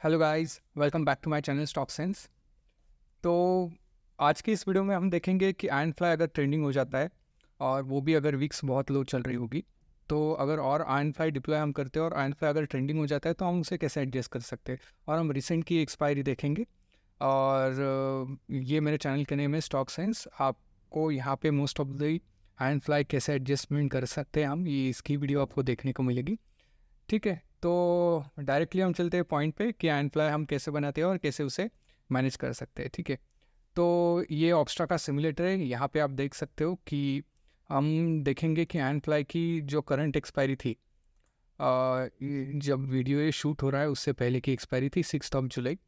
Hello guys, welcome back to my channel stock sense. तो आज की इस वीडियो में हम देखेंगे कि आयरन फ्लाई अगर ट्रेंडिंग हो जाता है और वो भी अगर वीक्स बहुत लो चल रही होगी, तो अगर और आयरन फ्लाई डिप्लॉय हम करते हैं और आयरन फ्लाई अगर ट्रेंडिंग हो जाता है तो हम उसे कैसे एडजस्ट कर सकते हैं। और हम रिसेंट की एक्सपायरी देखेंगे। और ये मेरे चैनल का नेम है स्टॉक सेंस। आपको यहाँ पे most of the iron fly कैसे एडजस्टमेंट कर सकते हैं हम, ये इसकी वीडियो आपको देखने को मिलेगी। ठीक है, तो डायरेक्टली हम चलते हैं पॉइंट पे कि आयरन फ्लाई हम कैसे बनाते हैं और कैसे उसे मैनेज कर सकते हैं। ठीक है, तो ये ऑब्स्ट्रा का सिमुलेटर है। यहाँ पे आप देख सकते हो कि हम देखेंगे कि आयरन फ्लाई की जो करंट एक्सपायरी थी, जब वीडियो ये शूट हो रहा है उससे पहले की एक्सपायरी थी 6 जुलाई।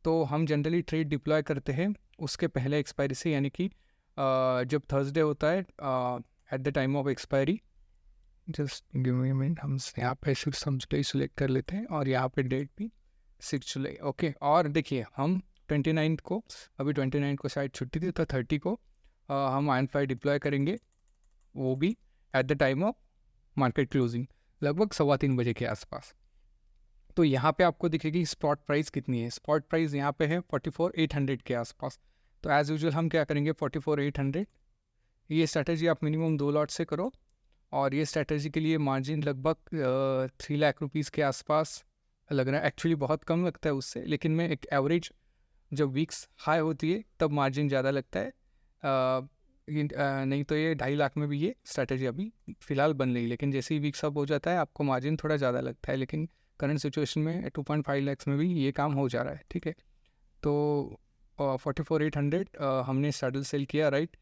तो हम जनरली ट्रेड डिप्लॉय करते हैं उसके पहले एक्सपायरी से, यानी कि जब थर्सडे होता है at the time of expiry. Just give me minute, हम यहाँ पे 6 जुलाई सिलेक्ट कर लेते हैं और यहाँ पे डेट भी 6 जुलाई। ओके, और देखिए हम 29 को, अभी 29 को शायद छुट्टी थी, तो 30 को हम आयरन फ्लाई डिप्लॉय करेंगे, वो भी at the time of market closing, लगभग 3:15 बजे के आसपास। तो यहाँ पे आपको दिखेगी स्पॉट प्राइस कितनी है। स्पॉट प्राइस यहाँ पे है 44,800 के आसपास। तो एज़ यूजुअल हम क्या करेंगे, 44,800, ये स्ट्रैटेजी आप मिनिमम 2 लॉट से करो। और ये स्ट्रैटेजी के लिए मार्जिन लगभग 3 लाख रुपीज़ के आसपास लग रहा है। एक्चुअली बहुत कम लगता है उससे, लेकिन मैं एक एवरेज, जब वीक्स हाई होती है तब मार्जिन ज़्यादा लगता है। नहीं तो ये 2.5 लाख में भी ये स्ट्रैटेजी अभी फ़िलहाल बन रही है, लेकिन जैसे ही वीक्स अप हो जाता है आपको मार्जिन थोड़ा ज़्यादा लगता है। लेकिन करंट सिचुएशन में 2.5 लैक्स में भी ये काम हो जा रहा है। ठीक है, तो 44,800 हमने सैडल सेल किया, राइट,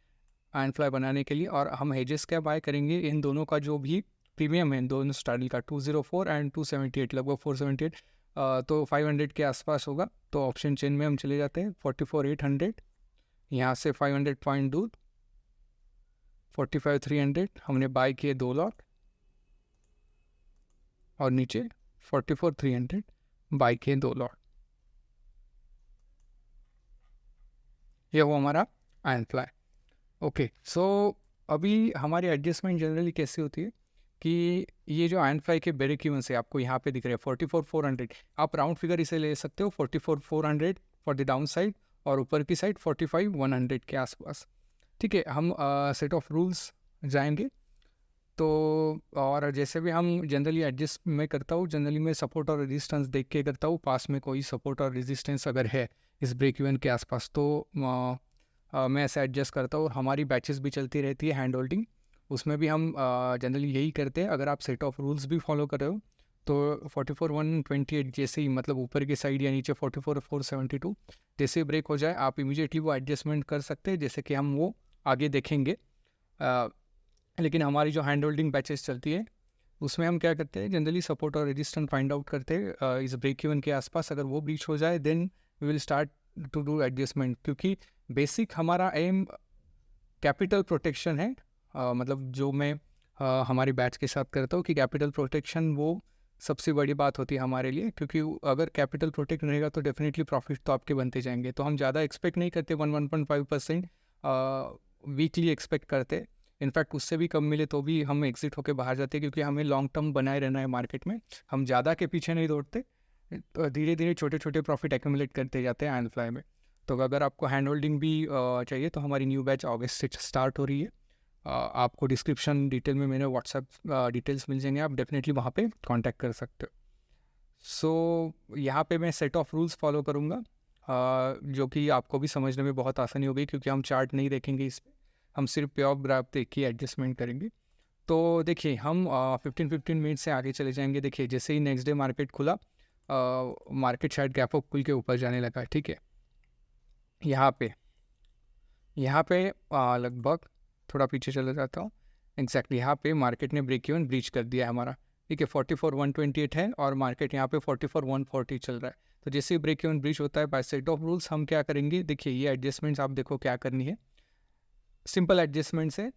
आयरन फ्लाई बनाने के लिए। और हम हेजेस क्या बाय करेंगे, इन दोनों का जो भी प्रीमियम है इन दोनों स्टाइल का, 204 एंड 278, लगभग 478, तो 500 के आसपास होगा। तो ऑप्शन चेन में हम चले जाते हैं 44,800, यहाँ से 500 पॉइंट दूर 45,300 हमने बाय किए 2 लॉट, और नीचे 44,300 बाय किए 2 लॉट। ये वो हमारा आयरन फ्लाई। ओके, सो अभी हमारी एडजस्टमेंट जनरली कैसी होती है कि ये जो आयरन फ्लाई के ब्रेक इवन से आपको यहाँ पे दिख रहे हैं 44,400, आप राउंड फिगर इसे ले सकते हो 44,400 फॉर द डाउन साइड, और ऊपर की साइड 45,100 के आसपास। ठीक है, हम सेट ऑफ रूल्स जाएंगे। तो और जैसे भी हम जनरली एडजस्ट मैं करता हूँ, जनरली मैं सपोर्ट और रेजिस्टेंस देख के करता हूँ। पास में कोई सपोर्ट और रेजिस्टेंस अगर है इस ब्रेक इवन के आसपास, तो मैं ऐसे एडजस्ट करता हूँ। हमारी बैचेस भी चलती रहती है हैंड होल्डिंग, उसमें भी हम जनरली यही करते हैं। अगर आप सेट ऑफ रूल्स भी फॉलो कर रहे हो तो 44,128 जैसे ही, मतलब ऊपर की साइड या नीचे 44,472 जैसे ही ब्रेक हो जाए, आप इमीडिएटली वो एडजस्टमेंट कर सकते हैं, जैसे कि हम वो आगे देखेंगे। लेकिन हमारी जो हैंड होल्डिंग बैचेस चलती है उसमें हम क्या करते हैं, जनरली सपोर्ट और रेजिस्टेंस फाइंड आउट करते हैं इस ब्रेक इवन के आसपास। अगर वो ब्रीच हो जाए then we will start to do adjustment, क्योंकि बेसिक हमारा एम कैपिटल प्रोटेक्शन है। मतलब जो मैं हमारी बैच के साथ करता हूँ कि कैपिटल प्रोटेक्शन वो सबसे बड़ी बात होती है हमारे लिए, क्योंकि अगर कैपिटल प्रोटेक्ट रहेगा तो डेफिनेटली प्रॉफिट तो आपके बनते जाएंगे। तो हम ज़्यादा एक्सपेक्ट नहीं करते, 1.5% वीकली एक्सपेक्ट करते। इनफैक्ट उससे भी कम मिले तो भी हम एग्जिट होकर बाहर जाते हैं, क्योंकि हमें लॉन्ग टर्म बनाए रहना है मार्केट में। हम ज़्यादा के पीछे नहीं दौड़ते, तो धीरे धीरे छोटे छोटे प्रॉफिट एक्यूमुलेट करते जाते हैं आयरन फ्लाई में। तो अगर आपको हैंड होल्डिंग भी चाहिए तो हमारी न्यू बैच अगस्त से स्टार्ट हो रही है। आपको डिस्क्रिप्शन डिटेल में मेरे व्हाट्सएप डिटेल्स मिल जाएंगे, आप डेफिनेटली वहाँ पे कांटेक्ट कर सकते हो। सो यहाँ पे मैं सेट ऑफ रूल्स फॉलो करूँगा, जो कि आपको भी समझने में बहुत आसानी होगी, क्योंकि हम चार्ट नहीं देखेंगे इसमें, हम सिर्फ प्योर ग्राफ देख के एडजस्टमेंट करेंगे। तो देखिए हम 15 मिनट से आगे चले जाएंगे। देखिए जैसे ही नेक्स्ट डे मार्केट खुला, मार्केट शायद गैप अप खुल के ऊपर जाने लगा। ठीक है, यहाँ पे लगभग थोड़ा पीछे चला जाता हूँ। एग्जैक्टली यहाँ पे मार्केट ने ब्रेक इवन ब्रीच कर दिया है हमारा। ठीक है, 44,128 है और मार्केट यहाँ पे 44,140 चल रहा है। तो जैसे ही ब्रेक इवन ब्रीच होता है, बाय सेट ऑफ रूल्स हम क्या करेंगे, देखिए ये एडजस्टमेंट्स आप देखो क्या करनी है। सिंपल एडजस्टमेंट्स है,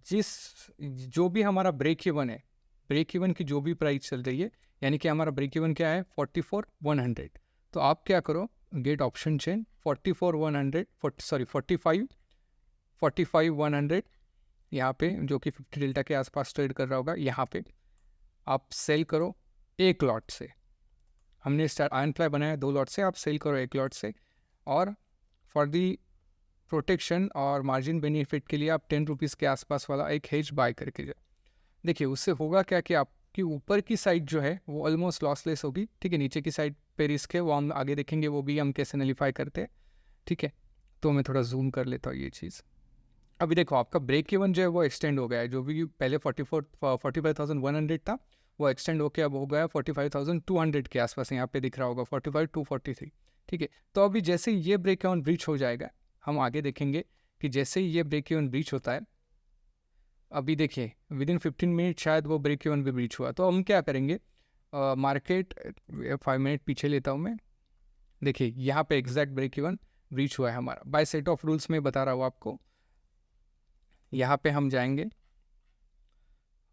जो भी हमारा ब्रेक इवन है, ब्रेक इवन की जो भी प्राइस चल रही है, यानी कि हमारा ब्रेक इवन क्या है 44,100, तो आप क्या करो, गेट ऑप्शन चेन 44,100 सॉरी 45,100 यहाँ पे, जो कि 50 डेल्टा के आसपास ट्रेड कर रहा होगा, यहाँ पे आप सेल करो एक लॉट से। हमने आयरन फ्लाई बनाया 2 लॉट से, आप सेल करो 1 लॉट से, और फॉर दी प्रोटेक्शन और मार्जिन बेनिफिट के लिए आप 10 रुपीज़ के आसपास वाला एक हेज बाय करके जाए। देखिए उससे होगा क्या कि आपकी ऊपर की साइड जो है वो ऑलमोस्ट लॉसलेस होगी, ठीक है। नीचे की साइड पे रिस्क है, वो हम आगे देखेंगे, वो भी हम कैसे नलीफाई करते हैं, ठीक है। तो मैं थोड़ा जूम कर लेता हूँ ये चीज़। अभी देखो आपका ब्रेक इवन जो है वो एक्सटेंड हो गया है, जो भी पहले 45,100 था वो एक्सटेंड होकर अब हो गया 45,200 के आसपास, यहाँ पे दिख रहा होगा 45,243, ठीक है। तो अभी जैसे ये ब्रेक इवन ब्रीच हो जाएगा, हम आगे देखेंगे कि जैसे ही ये ब्रेक इवन ब्रीच होता है, अभी देखिए विदिन 15 मिनट शायद वो ब्रेक इवन भी ब्रीच हुआ, तो हम क्या करेंगे, मार्केट 5 मिनट पीछे लेता हूँ मैं। देखिए यहाँ पे एग्जैक्ट ब्रेक इवन ब्रीच हुआ है हमारा, बाय सेट ऑफ रूल्स में बता रहा हूँ आपको। यहाँ पे हम जाएंगे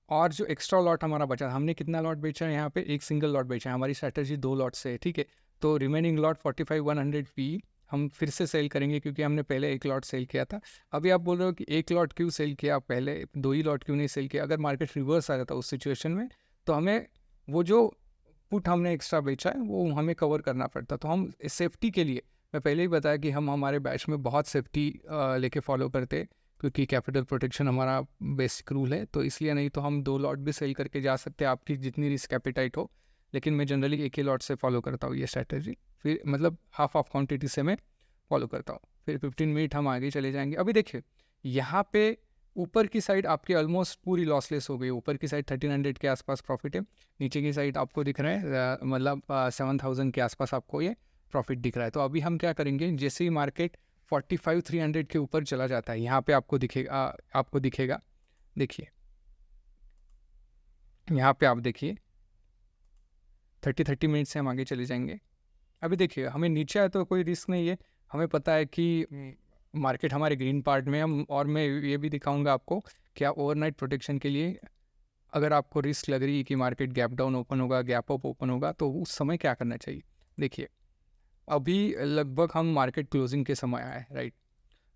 और जो एक्स्ट्रा लॉट हमारा बचा, हमने कितना लॉट बेचा है, यहाँ पे एक सिंगल लॉट बेचा है, हमारी स्ट्रैटेजी 2 लॉट से है, ठीक है। तो रिमेनिंग लॉट 45,100 पी हम फिर से सेल करेंगे, क्योंकि हमने पहले 1 लॉट सेल किया था। अभी आप बोल रहे हो कि 1 लॉट क्यों सेल किया, पहले 2 ही लॉट क्यों नहीं सेल किया। अगर मार्केट रिवर्स आ जाता उस सिचुएशन में, तो हमें वो जो पुट हमने एक्स्ट्रा बेचा है वो हमें कवर करना पड़ता। तो हम सेफ्टी के लिए, मैं पहले ही बताया कि हम हमारे बैच में बहुत सेफ्टी लेके फॉलो करते, क्योंकि कैपिटल प्रोटेक्शन हमारा बेसिक रूल है। तो इसलिए, नहीं तो हम 2 लॉट भी सेल करके जा सकते हैं, आपकी जितनी रिस्क एपेटाइट हो, लेकिन मैं जनरली 1 ही लॉट से फॉलो करता हूँ ये स्ट्रैटेजी। फिर मतलब हाफ ऑफ क्वांटिटी से मैं फॉलो करता हूँ। फिर 15 मिनट हम आगे चले जाएंगे। अभी देखिए यहाँ पे ऊपर की साइड आपकी ऑलमोस्ट पूरी लॉसलेस हो गई, ऊपर की साइड 1300 के आसपास प्रॉफिट है, नीचे की साइड आपको दिख रहा है मतलब 7000 के आसपास आपको ये प्रॉफिट दिख रहा है। तो अभी हम क्या करेंगे, जैसे ही मार्केट 45,300 के ऊपर चला जाता है, यहाँ पे आपको दिखेगा, देखिए यहाँ पे आप देखिए 30 मिनट से हम आगे चले जाएंगे। अभी देखिए हमें नीचे आए तो कोई रिस्क नहीं है, हमें पता है कि मार्केट हमारे ग्रीन पार्ट में हम, और मैं ये भी दिखाऊंगा आपको कि आप ओवरनाइट प्रोटेक्शन के लिए अगर आपको रिस्क लग रही है कि मार्केट गैप डाउन ओपन होगा, गैप अप ओपन होगा, तो उस समय क्या करना चाहिए। देखिए अभी लगभग हम मार्केट क्लोजिंग के समय आए, राइट।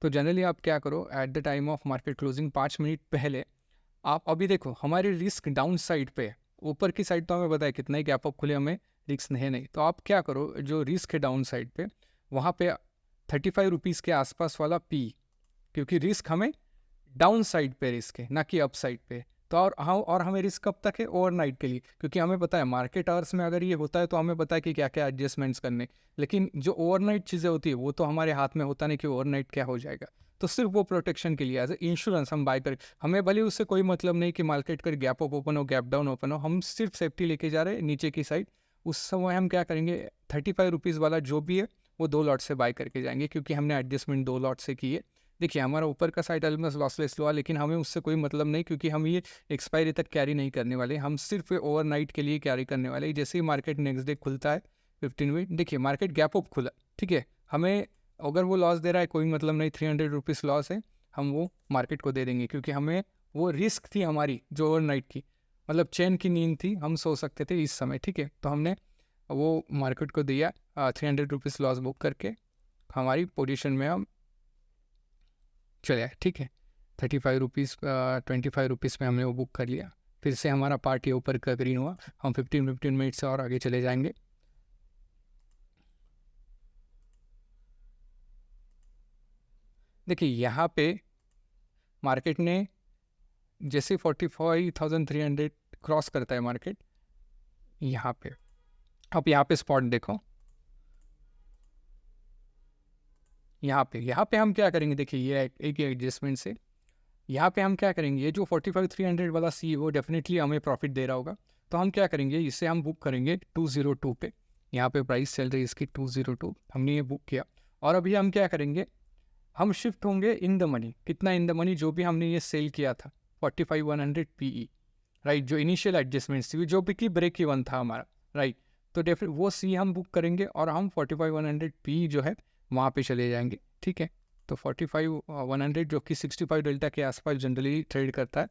तो जनरली आप क्या करो, at the time of market closing 5 minute पहले आप, अभी देखो हमारी रिस्क डाउन साइड पे है, ऊपर की साइड तो हमें पता है कितना ही गैप अप खुले हमें रिस्क है नहीं। तो आप क्या करो, जो रिस्क है डाउन साइड पे, वहाँ पे 35 रुपीज़ के आसपास वाला पी, क्योंकि रिस्क हमें डाउन साइड पे रिस्क है, ना कि अप साइड पे। तो और हमें रिस्क कब तक है, ओवरनाइट के लिए, क्योंकि हमें पता है मार्केट आवर्स में अगर ये होता है तो हमें पता है कि क्या क्या एडजस्टमेंट्स करने। लेकिन जो ओवरनाइट चीज़ें होती है वो तो हमारे हाथ में होता नहीं कि ओवरनाइट क्या हो जाएगा। तो सिर्फ वो प्रोटेक्शन के लिए एज ए इंश्योरेंस हम बाय करें, हमें भले उससे कोई मतलब नहीं कि मार्केट का गैप अप ओपन हो, गैप डाउन ओपन हो, हम सिर्फ सेफ्टी लेके जा रहे हैं नीचे की साइड। उस समय हम क्या करेंगे, 35 रुपीज़ वाला जो भी है वो 2 लॉट से बाय करके जाएंगे, क्योंकि हमने एडजस्टमेंट 2 लॉट से की है। देखिए हमारा ऊपर का साइड ऑलमोस्ट लॉसलेस हुआ, लेकिन हमें उससे कोई मतलब नहीं, क्योंकि हम ये एक्सपायरी तक कैरी नहीं करने वाले, हम सिर्फ ओवरनाइट के लिए कैरी करने वाले। जैसे ही मार्केट नेक्स्ट डे खुलता है 15 मिनट, देखिए मार्केट गैप अप खुला, ठीक है, हमें अगर वो लॉस दे रहा है कोई मतलब नहीं, 300 रुपीज़ लॉस है, हम वो मार्केट को दे देंगे, क्योंकि हमें वो रिस्क थी हमारी जो ओवरनाइट की, मतलब चैन की नींद थी, हम सो सकते थे इस समय, ठीक है। तो हमने वो मार्केट को दिया 300 रुपीज़ लॉस बुक करके, हमारी पोजीशन में हम चले आए, ठीक है। 35 रुपीज़ 25 रुपीज़ में हमने वो बुक कर लिया। फिर से हमारा पार्ट ये ऊपर का ग्रीन हुआ, हम 15 मिनट से और आगे चले जाएंगे। देखिए यहाँ पे मार्केट ने जैसे 45,300 क्रॉस करता है मार्केट, यहाँ पे अब यहाँ पे स्पॉट देखो, यहाँ पे हम क्या करेंगे, देखिए ये एक एडजस्टमेंट से यहाँ पे हम क्या करेंगे, ये जो 45,300 वाला सी वो डेफिनेटली हमें प्रॉफिट दे रहा होगा। तो हम क्या करेंगे, इसे हम बुक करेंगे 202 पे, यहाँ पे प्राइस चल रही है इसकी 202, हमने ये बुक किया। और अभी हम क्या करेंगे, हम शिफ्ट होंगे इन द मनी, कितना इन द मनी, जो भी हमने ये सेल किया था 45,100 PE, राइट, जो इनिशियल एडजस्टमेंट्स थी, जो भी ब्रेक इवन था हमारा, राइट। तो डेफिनेट वो सी हम बुक करेंगे और हम 45,100 PE जो है वहाँ पे चले जाएंगे, ठीक है। तो 45,100 जो कि 65 डेल्टा के आसपास जनरली ट्रेड करता है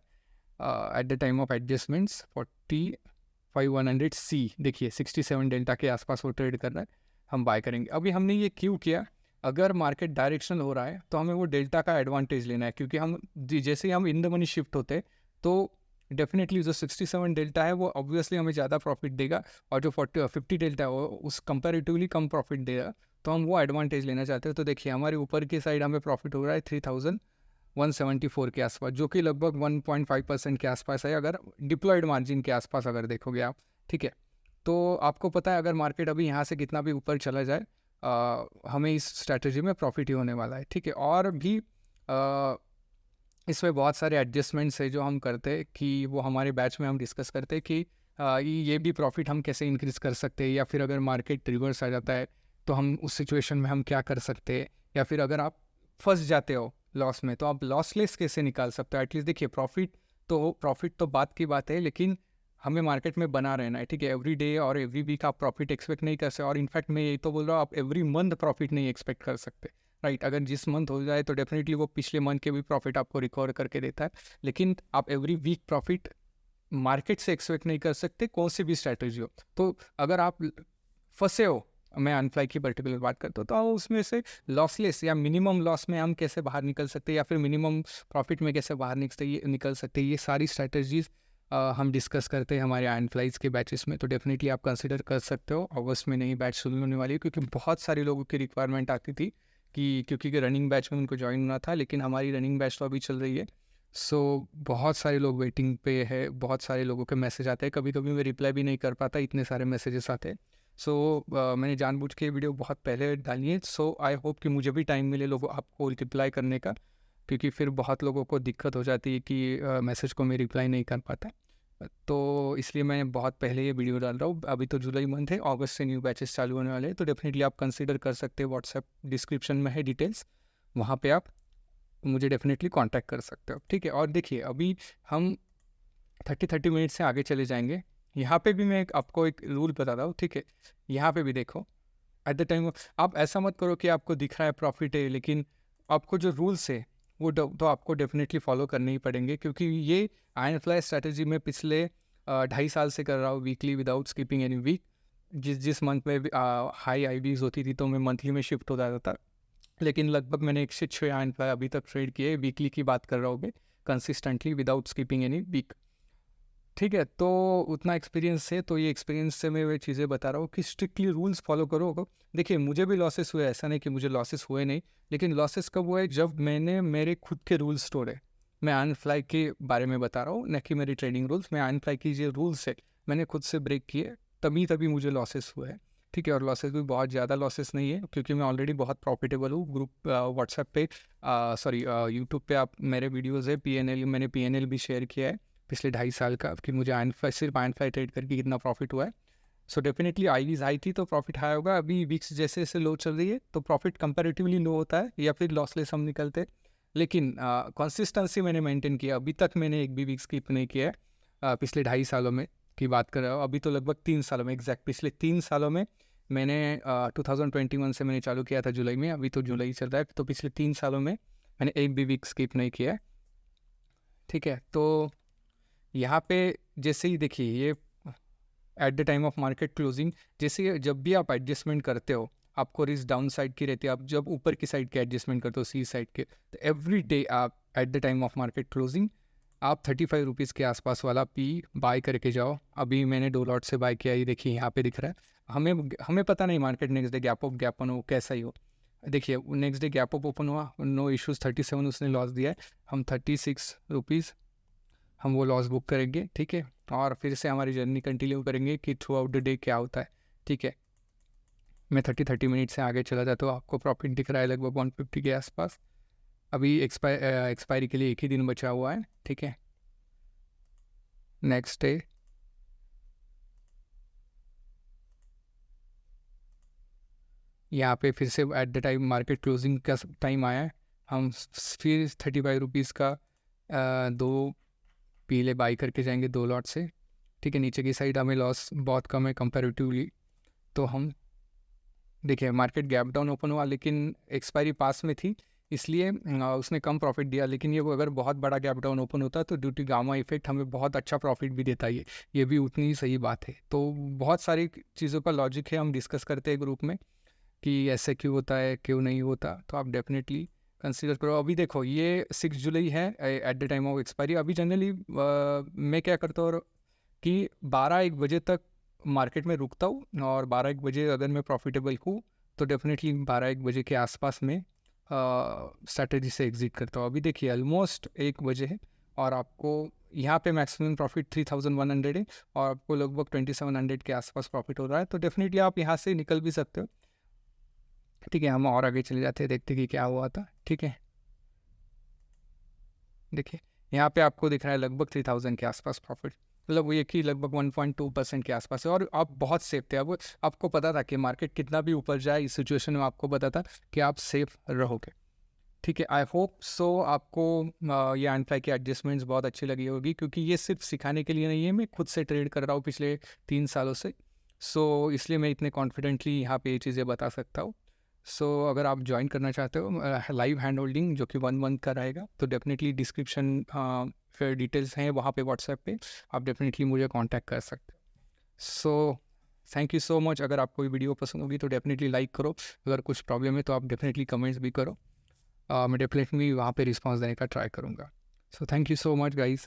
at the time of adjustments, 45,100 सी देखिए 67 डेल्टा के आसपास वो ट्रेड कर रहा है, हम बाय करेंगे। अभी हमने ये क्यों किया, अगर मार्केट डायरेक्शनल हो रहा है तो हमें वो डेल्टा का एडवांटेज लेना है, क्योंकि हम जैसे ही हम इन द मनी शिफ्ट होते हैं तो डेफिनेटली जो 67 डेल्टा है वो ऑब्वियसली हमें ज़्यादा प्रॉफिट देगा, और जो 50 डेल्टा है वो उस कंपैरेटिवली कम प्रॉफिट देगा, तो हम वो एडवांटेज लेना चाहते हैं। तो देखिए हमारे ऊपर की साइड हमें प्रॉफिट हो रहा है 3174 के आसपास, जो कि लगभग 1.5% के आसपास है अगर डिप्लॉयड मार्जिन के आसपास अगर देखोगे आप, ठीक है। तो आपको पता है अगर मार्केट अभी यहाँ से कितना भी ऊपर चला जाए, हमें इस स्ट्रैटेजी में प्रॉफिट ही होने वाला है, ठीक है। और भी इसमें बहुत सारे एडजस्टमेंट्स है जो हम करते हैं, कि वो हमारे बैच में हम डिस्कस करते हैं कि ये भी प्रॉफिट हम कैसे इंक्रीज़ कर सकते हैं, या फिर अगर मार्केट रिवर्स आ जाता है तो हम उस सिचुएशन में हम क्या कर सकते हैं, या फिर अगर आप फंस जाते हो लॉस में तो आप लॉसलेस कैसे निकाल सकते हो। एटलीस्ट देखिए प्रॉफिट तो बात की बात है, लेकिन हमें मार्केट में बना रहना है, ठीक है। एवरी डे और एवरी वीक आप प्रॉफिट एक्सपेक्ट नहीं कर सकते, और इनफैक्ट मैं यही तो बोल रहा हूँ, आप एवरी मंथ प्रॉफिट नहीं एक्सपेक्ट कर सकते, राइट। अगर जिस मंथ हो जाए तो डेफिनेटली वो पिछले मंथ के भी प्रॉफिट आपको रिकवर करके देता है, लेकिन आप एवरी वीक प्रॉफिट मार्केट से एक्सपेक्ट नहीं कर सकते, कौन सी भी स्ट्रैटेजी हो। तो अगर आप फंसे हो, मैं अनफ्लाई की पर्टिकुलर बात करता हूँ, तो उसमें से लॉसलेस या मिनिमम लॉस में हम कैसे बाहर निकल सकते हैं, या फिर मिनिमम प्रॉफिट में कैसे बाहर निकल सकते हैं, ये सारी स्ट्रैटेजीज हम डिस्कस करते हैं हमारे अनफ्लाइज के बैचेस में। तो डेफिनेटली आप कंसिडर कर सकते हो। अगस्त में नई बैच शुरू होने वाली है, क्योंकि बहुत सारे लोगों की रिक्वायरमेंट आती थी कि क्योंकि रनिंग बैच में उनको ज्वाइन होना था, लेकिन हमारी रनिंग बैच तो अभी चल रही है। सो बहुत सारे लोग वेटिंग पे है, बहुत सारे लोगों के मैसेज आते हैं, कभी कभी मैं रिप्लाई भी नहीं कर पाता, इतने सारे मैसेजेस आते हैं। सो मैंने जानबूझ के वीडियो बहुत पहले डाली है। सो आई होप कि मुझे भी टाइम मिले लोगों आपको रिप्लाई करने का, क्योंकि फिर बहुत लोगों को दिक्कत हो जाती है कि मैसेज को मैं रिप्लाई नहीं कर पाता। तो इसलिए मैं बहुत पहले ये वीडियो डाल रहा हूँ। अभी तो जुलाई मंथ है, अगस्त से न्यू बैचेस चालू होने वाले हैं, तो डेफिनेटली आप कंसिडर कर सकते हैं। व्हाट्सएप डिस्क्रिप्शन में है डिटेल्स, वहाँ पे आप मुझे डेफिनेटली कांटेक्ट कर सकते हो, ठीक है। और देखिए अभी हम 30 मिनट से आगे चले जाएंगे। यहाँ पे भी मैं आपको एक रूल बताता हूँ, ठीक है। यहाँ पे भी देखो, एट द टाइम आप ऐसा मत करो कि आपको दिख रहा है प्रॉफिट है, लेकिन आपको जो रूल्स है वो तो आपको डेफिनेटली फॉलो करने ही पड़ेंगे, क्योंकि ये आयन फ्लाई स्ट्रैटेजी में पिछले 2.5 साल से कर रहा हूँ, weekly without skipping any week. जिस मंथ में हाई आईवीज होती थी तो मैं मंथली में शिफ्ट हो जाता था, लेकिन लगभग मैंने 106 आयन फ्लाई अभी तक ट्रेड किए। वीकली की बात कर रहा हूँ मैं, consistently without skipping any week, ठीक है। तो उतना एक्सपीरियंस है, तो ये एक्सपीरियंस से मैं वे चीज़ें बता रहा हूँ कि स्ट्रिक्टली रूल्स फॉलो करो। देखिए मुझे भी लॉसेस हुए, ऐसा नहीं कि मुझे लॉसेस हुए नहीं, लेकिन लॉसेस कब हुए, जब मैंने मेरे खुद के रूल्स तोड़े। मैं अनफ्लाई के बारे में बता रहा हूँ, न कि मेरी ट्रेडिंग रूल्स। मैं अनफ्लाई की जो रूल्स है मैंने खुद से ब्रेक किए, तभी मुझे लॉसेस हुए हैं, ठीक है। और लॉसेस भी बहुत ज़्यादा लॉसेस नहीं है, क्योंकि मैं ऑलरेडी बहुत प्रॉफिटेबल हूँ। ग्रुप व्हाट्सएप पे सॉरी यूट्यूब पे आप मेरे वीडियोज़ है PNL, मैंने PNL भी शेयर किया है पिछले 2.5 साल का, कि मुझे सिर्फ आयन फ्लाई ट्रेड करके कितना प्रॉफिट हुआ है। सो डेफिनेटली आईवीज हाई थी तो प्रॉफिट हाई होगा। अभी वीक्स जैसे जैसे लो चल रही है तो प्रॉफिट कंपैरेटिवली लो होता है, या फिर लॉसलेस हम निकलते हैं। लेकिन कंसिस्टेंसी मैंने मेंटेन किया, अभी तक मैंने एक भी वीक स्किप नहीं किया है। पिछले 2.5 सालों में की बात कर रहा हूँ, अभी तो लगभग 3 सालों में, एग्जैक्ट पिछले 3 सालों में मैंने 2021 से मैंने चालू किया था जुलाई में, अभी तो जुलाई चल रहा है, तो पिछले 3 सालों में मैंने एक भी वीक स्किप नहीं किया है, ठीक है। तो यहाँ पे जैसे ही देखिए, ये at the time of market closing, जैसे जब भी आप एडजस्टमेंट करते हो आपको रिस्क डाउन साइड की रहती है। आप जब ऊपर की साइड के एडजस्टमेंट करते हो, सी साइड के, तो एवरी डे आप at the time of market closing आप 35 रुपीज़ के आसपास वाला पी बाय करके जाओ। अभी मैंने 2 लॉट से बाय किया, ये देखिए यहाँ पे दिख रहा है। हमें पता नहीं market next day gap up हो कैसा ही हो। देखिए next day gap up open हुआ, नो इश्यूज़, 37 उसने लॉस दिया है, हम 36 रुपीज़ हम वो लॉस बुक करेंगे, ठीक है। और फिर से हमारी जर्नी कंटिन्यू करेंगे कि थ्रू आउट द डे क्या होता है, ठीक है। मैं 30 मिनट से आगे चला जाता हूँ, आपको प्रॉफिट दिख रहा है लगभग 150 के आसपास। अभी एक्सपायरी के लिए एक ही दिन बचा हुआ है, ठीक है। नेक्स्ट डे यहाँ पे फिर से at the time market closing का टाइम आया है, हम फिर 35 रुपीज़ का 2 पीले बाई करके जाएंगे 2 लॉट से, ठीक है। नीचे की साइड हमें लॉस बहुत कम है कंपैरेटिवली, तो हम देखिए मार्केट गैप डाउन ओपन हुआ, लेकिन एक्सपायरी पास में थी, इसलिए उसने कम प्रॉफिट दिया। लेकिन ये अगर बहुत बड़ा गैप डाउन ओपन होता तो ड्यू टू गामा इफेक्ट हमें बहुत अच्छा प्रॉफिट भी देता है, ये भी उतनी ही सही बात है। तो बहुत सारी चीज़ों का लॉजिक है, हम डिस्कस करते हैं ग्रुप में कि ऐसे क्यों होता है क्यों नहीं होता। तो आप डेफिनेटली कंसीडर करो। अभी देखो ये 6 जुलाई है at the time of expiry. अभी जनरली मैं क्या करता हूँ कि 12-1 बजे तक मार्केट में रुकता हूँ, और 12-1 बजे अगर मैं प्रॉफिटेबल हूँ तो डेफिनेटली 12-1 बजे के आसपास में स्ट्रैटेजी से एग्जिट करता हूँ। अभी देखिए ऑलमोस्ट 1 बजे है और आपको यहाँ पे मैक्सिमम प्रॉफिट 3100 है और आपको लगभग 2700 के आसपास प्रॉफिट हो रहा है, तो डेफिनेटली आप यहाँ से निकल भी सकते हो। ठीक है, हम और आगे चले जाते हैं, देखते कि क्या हुआ था। ठीक है, देखिए यहाँ पे आपको दिख रहा है लगभग 3000 के आसपास प्रॉफिट, मतलब वो एक ही लगभग 1.2% के आसपास है, और आप बहुत सेफ थे। अब आपको पता था कि मार्केट कितना भी ऊपर जाए, इस सिचुएशन में आपको पता था कि आप सेफ रहोगे। ठीक है, आई होप सो आपको ये एंडफ्लाई की एडजस्टमेंट्स बहुत अच्छी लगी होगी, क्योंकि ये सिर्फ सिखाने के लिए नहीं है, मैं खुद से ट्रेड कर रहा हूँ पिछले 3 सालों से, सो इसलिए मैं इतने कॉन्फिडेंटली यहाँ पे ये चीज़ें बता सकता हूँ। सो अगर आप ज्वाइन करना चाहते हो लाइव हैंड होल्डिंग जो कि 1 मंथ का रहेगा, तो डेफिनेटली डिस्क्रिप्शन फिर डिटेल्स हैं वहाँ पे व्हाट्सएप पे, आप डेफिनेटली मुझे कांटेक्ट कर सकते हो। So thank you so much. अगर आपको ये वीडियो पसंद होगी तो डेफिनेटली लाइक करो, अगर कुछ प्रॉब्लम है तो आप डेफिनेटली कमेंट्स भी करो, मैं डेफिनेटली वहाँ पे रिस्पॉन्स देने का ट्राई करूँगा। So thank you so much guys.